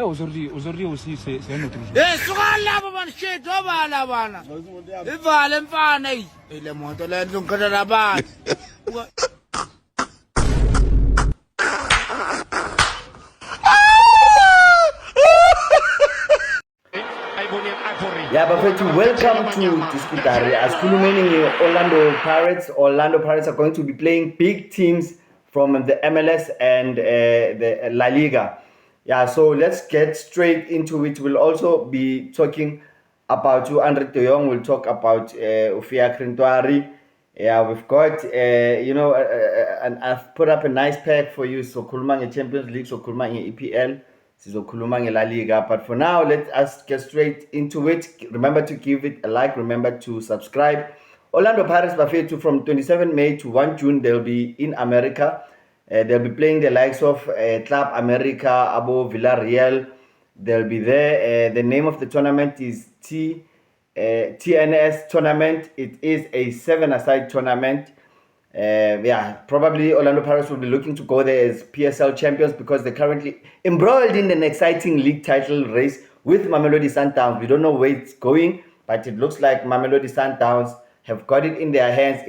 aujourd'hui aussi, c'est un autre jeu. Eh, sukala baba shit obala bana. Ivale mfana ile moto le ndungana labantu. Yeah, Bafethu, welcome to Disputari. As Kulumeni Orlando Pirates are going to be playing big teams from the MLS and the La Liga. Yeah, so let's get straight into it. We'll also be talking about Andre de Jong. We'll talk about Ufia Krintwari. Yeah, we've got, and I've put up a nice pack for you. So Kulumang Champions League, so Kulumang EPL. So Kulumang La Liga. But for now, let us get straight into it. Remember to give it a like. Remember to subscribe. Orlando Pirates Bafethu from 27 May to 1 June, they'll be in America. They'll be playing the likes of Club America, Abo Villarreal. They'll be there. The name of the tournament is TNS Tournament. It is a 7-a-side tournament. Probably Orlando Pirates will be looking to go there as PSL champions because they're currently embroiled in an exciting league title race with Mamelodi Sundowns. We don't know where it's going, but it looks like Mamelodi Sundowns have got it in their hands.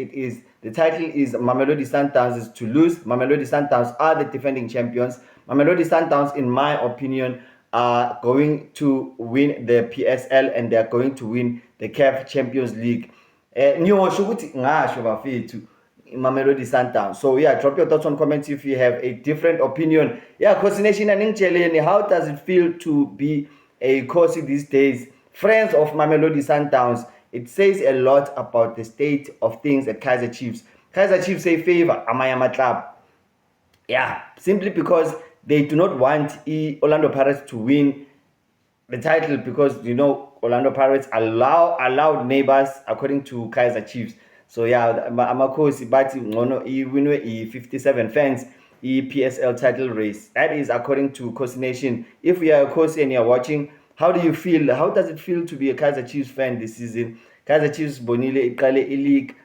The title is Mamelodi Sundowns is to lose. Mamelodi Sundowns are the defending champions. Mamelodi Sundowns, in my opinion, are going to win the PSL and they are going to win the CAF Champions League. Mamelodi Sundowns. So yeah, drop your thoughts on comments if you have a different opinion. Yeah, Khosi Nation and Ningcheleni, how does it feel to be a Khosi these days? Friends of Mamelodi Sundowns, it says a lot about the state of things at Kaizer Chiefs. Kaizer Chiefs say favor Amayama Club. Yeah, simply because they do not want Orlando Pirates to win the title because Orlando Pirates allowed neighbors according to Kaizer Chiefs. So yeah, Amakosi Bati Ngono winwe 57 fans PSL title race. That is according to Khosi Nation. If you are a Khosi and you are watching, how do you feel? How does it feel to be a Kaizer Chiefs fan this season? Kaizer Chiefs Bonile Ikale league.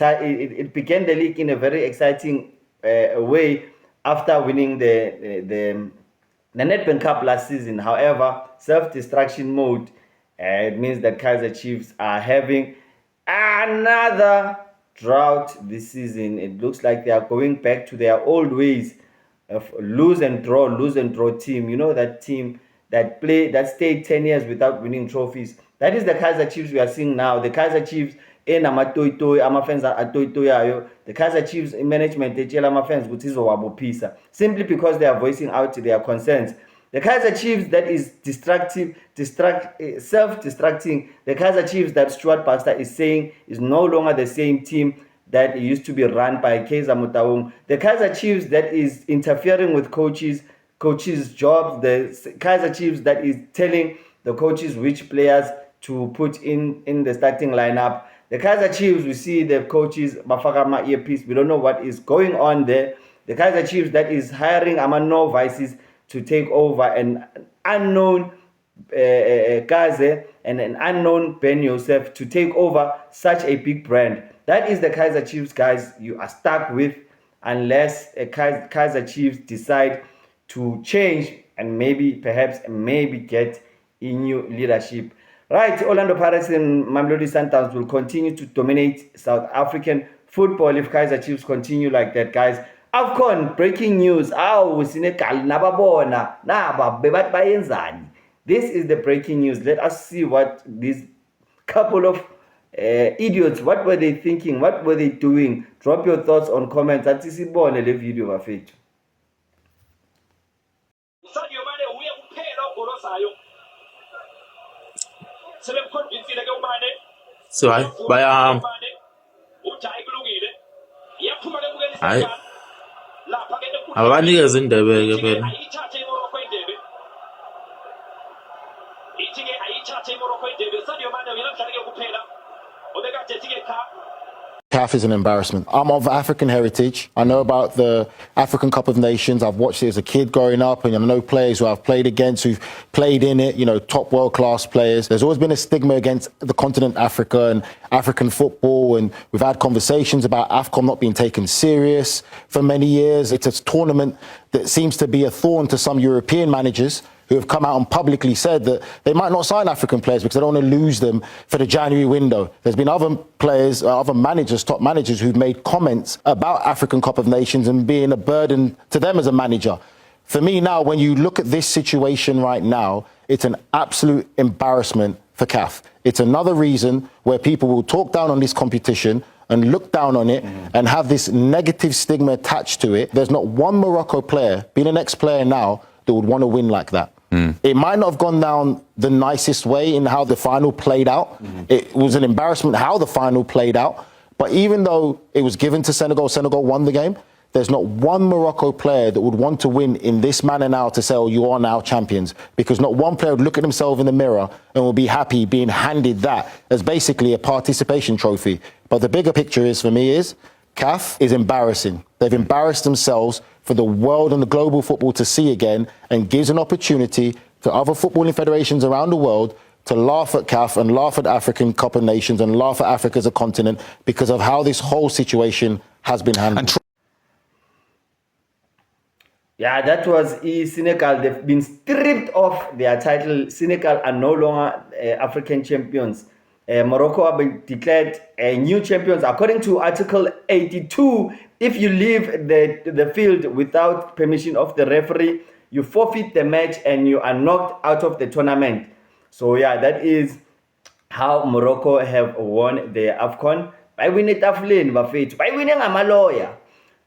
It began the league in a very exciting way after winning the Nedbank Cup last season. However, self-destruction mode, it means that Kaizer Chiefs are having another drought this season. It looks like they are going back to their old ways of lose and draw team. You know, that team that stayed 10 years without winning trophies. That is the Kaizer Chiefs we are seeing now. The Kaizer Chiefs in Amatoitoi, Amafans are Atoitoyayo. The Kaizer Chiefs in management, they tell Amafans Gutizo Wabo Pisa, simply because they are voicing out their concerns. The Kaizer Chiefs that is self-destructing, the Kaizer Chiefs that Stuart Baxter is saying is no longer the same team that used to be run by Kaizer Motaung. The Kaizer Chiefs that is interfering with coaches' jobs. The Kaizer Chiefs that is telling the coaches which players to put in the starting lineup. The Kaizer Chiefs, we see the coaches Mafakama earpiece. We don't know what is going on there. The Kaizer Chiefs that is hiring Amano Vices to take over an unknown Kaze and an unknown Ben Yosef to take over such a big brand. That is the Kaizer Chiefs, guys, you are stuck with unless Kaizer Chiefs decide to change and perhaps get a new leadership. Right, Orlando Pirates and Mamelodi Sundowns will continue to dominate South African football if Kaizer Chiefs continue like that, guys. AFCON, breaking news. This is the breaking news. Let us see what these couple of idiots, what were they thinking? What were they doing? Drop your thoughts on comments. At this video bafethu. So hayi bayahamba hayi abanikeza indebe ke phela CAF is an embarrassment. I'm of African heritage. I know about the African Cup of Nations. I've watched it as a kid growing up, and I know players who I've played against who've played in it, top world-class players. There's always been a stigma against the continent Africa and African football, and we've had conversations about AFCON not being taken serious for many years. It's a tournament that seems to be a thorn to some European managers who have come out and publicly said that they might not sign African players because they don't want to lose them for the January window. There's been other players, other managers, top managers who've made comments about African Cup of Nations and being a burden to them as a manager. For me now, when you look at this situation right now, it's an absolute embarrassment for CAF. It's another reason where people will talk down on this competition and look down on it and have this negative stigma attached to it. There's not one Morocco player, being an ex-player now, that would want to win like that. It might not have gone down the nicest way in how the final played out. It was an embarrassment how the final played out. But even though it was given to Senegal, Senegal won the game, there's not one Morocco player that would want to win in this manner now to say, oh, you are now champions. Because not one player would look at himself in the mirror and will be happy being handed that as basically a participation trophy. But the bigger picture is, for me, is CAF is embarrassing. They've embarrassed themselves for the world and the global football to see again, and gives an opportunity to other footballing federations around the world to laugh at CAF and laugh at African Cup of Nations and laugh at Africa as a continent because of how this whole situation has been handled. Yeah, that was Senegal. They've been stripped of their title. Senegal are no longer African champions. Morocco have been declared new champions. According to Article 82, if you leave the field without permission of the referee, you forfeit the match and you are knocked out of the tournament. So yeah, that is how Morocco have won the AFCON. By winning Taflin, by winning Amaloya.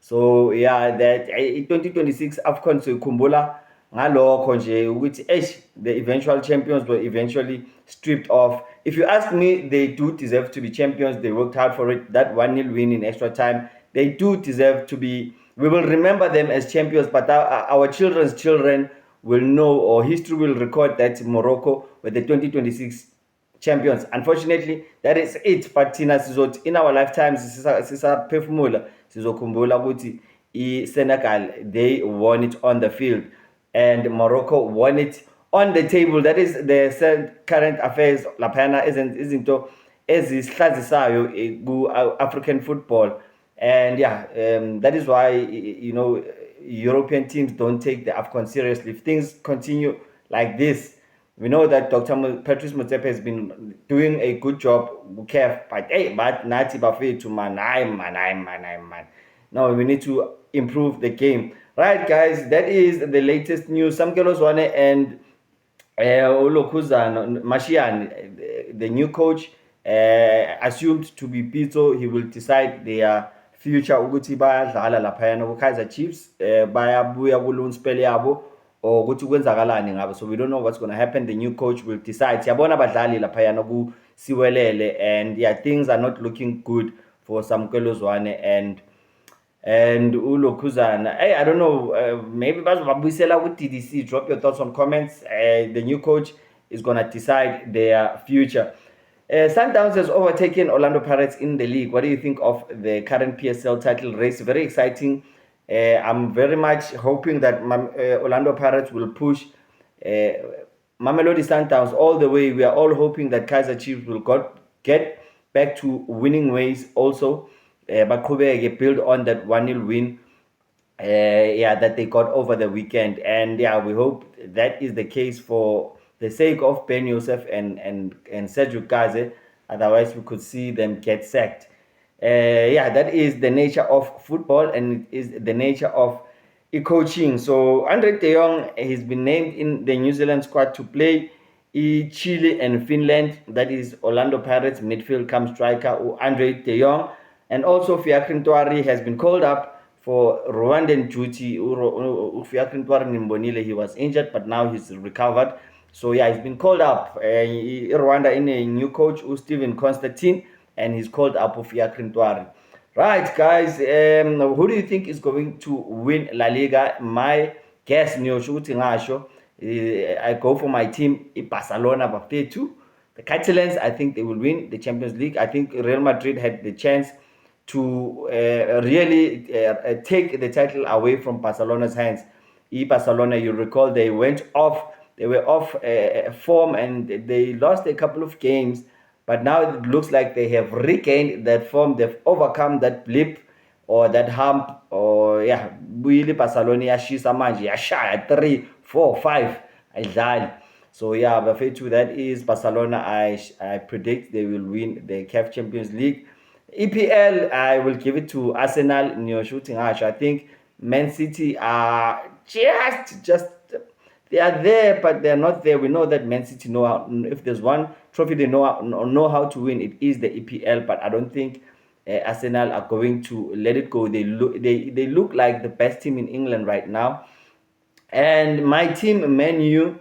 So yeah, that 2026 AFCON Kumbula ngalokho nje ukuthi the eventual champions were eventually stripped off. If you ask me, they do deserve to be champions. They worked hard for it. That 1-0 win in extra time, they do deserve to be. We will remember them as champions, but our children's children will know, or history will record, that Morocco were the 2026 champions. Unfortunately, that is it. But Tina Sizot, in our lifetimes, sisa phefumula sizokhumbula ukuthi Senegal, they won it on the field and Morocco won it on the table. That is the current affairs laphana izinto ezihlazisayo ku African football. And yeah, that is why, you know, European teams don't take the AFCON seriously. If things continue like this, we know that Dr. Patrice Motsepe has been doing a good job with CAF, but hey, but Nati Bafetu man. No, we need to improve the game. Right, guys, that is the latest news. Samkelo Zwane and Olokuzan Mashian, the new coach, assumed to be Pito. He will decide their future. Ukuthi bayadlala laphayana ku Kaizer Chiefs, bayabuya ku loan spell yabo, or ukuthi kwenzakalani ngabo. So we don't know what's going to happen. The new coach will decide. Siyabona abadlali laphayana ku Siwelele, and yeah, things are not looking good for Samkelo Zwane and Ulokuzana. Hey, I don't know, maybe bazobabuyisela ku TDC. Drop your thoughts on comments. The new coach is going to decide their future. Sundowns has overtaken Orlando Pirates in the league. What do you think of the current PSL title race? Very exciting. I'm very much hoping that Orlando Pirates will push Mamelodi Sundowns all the way. We are all hoping that Kaizer Chiefs will get back to winning ways also. But Kobe build on that 1-0 win that they got over the weekend. And yeah, we hope that is the case for the sake of Ben Yosef and Sergio Kaze. Otherwise, we could see them get sacked. That is the nature of football, and it is the nature of coaching. So Andre de Jong has been named in the New Zealand squad to play Chile and Finland. That is Orlando Pirates midfield come striker Andre de Jong. And also Fiacre Ntwari has been called up for Rwandan duty. Fiacre Ntwari Nimbonile, he was injured, but now he's recovered. So yeah, he's been called up. Rwanda in a new coach, Steven Constantine, and he's called up for Fiacre Ntwari. Right, guys, who do you think is going to win La Liga? My guess, I go for my team, Barcelona, Bafetu. The Catalans, I think they will win the Champions League. I think Real Madrid had the chance to really take the title away from Barcelona's hands. Barcelona, you recall, they were off form and they lost a couple of games, but now it looks like they have regained that form. They've overcome that blip or that hump, or yeah, really Barcelona yashisa manje yashaya 3, 4, 5 ayidlali. So yeah, bafethu, that is Barcelona. I predict they will win the CAF Champions League. EPL, I will give it to Arsenal. Shooting Ash. I think Man City are just they are there, but they are not there. We know that Man City know how, if there's one trophy they know how to win, it is the EPL. But I don't think Arsenal are going to let it go. They look like the best team in England right now. And my team, Man U,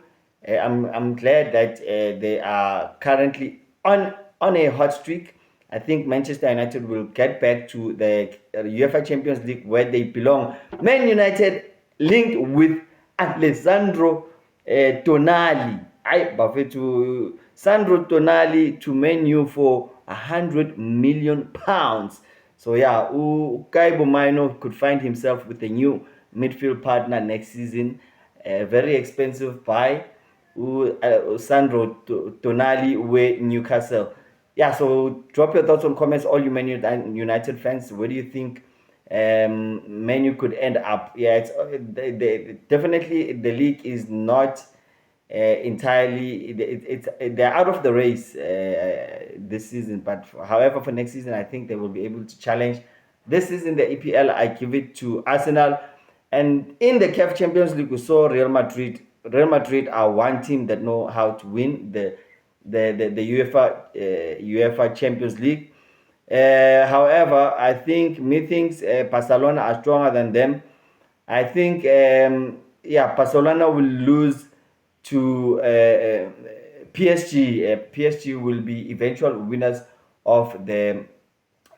I'm glad that they are currently on a hot streak. I think Manchester United will get back to the UEFA Champions League where they belong. Man United linked with Alessandro Tonali. To Sandro Tonali to Man U for £100 million. So yeah, Kaibo Maino could find himself with a new midfield partner next season. A very expensive buy. Sandro Tonali with Newcastle. Yeah, so drop your thoughts on comments, all you Man United fans. Where do you think Man U could end up? Yeah, it's definitely the league is not entirely. They're out of the race this season. But however, for next season, I think they will be able to challenge. This season, the EPL, I give it to Arsenal. And in the CAF Champions League, we saw Real Madrid. Real Madrid are one team that know how to win the UEFA Champions League. However, I think methinks Barcelona are stronger than them. I think Barcelona will lose to PSG. PSG will be eventual winners of the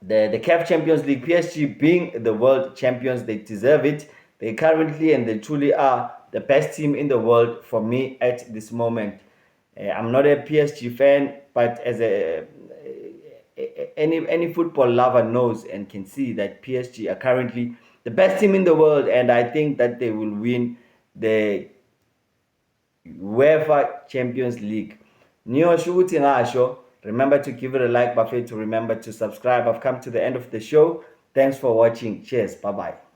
CAF Champions League. PSG being the world champions, they deserve it. They currently and they truly are the best team in the world for me at this moment. I'm not a PSG fan, but as any football lover knows and can see that PSG are currently the best team in the world, and I think that they will win the UEFA Champions League. Remember to give it a like, Buffet, to remember to subscribe. I've come to the end of the show. Thanks for watching. Cheers. Bye-bye.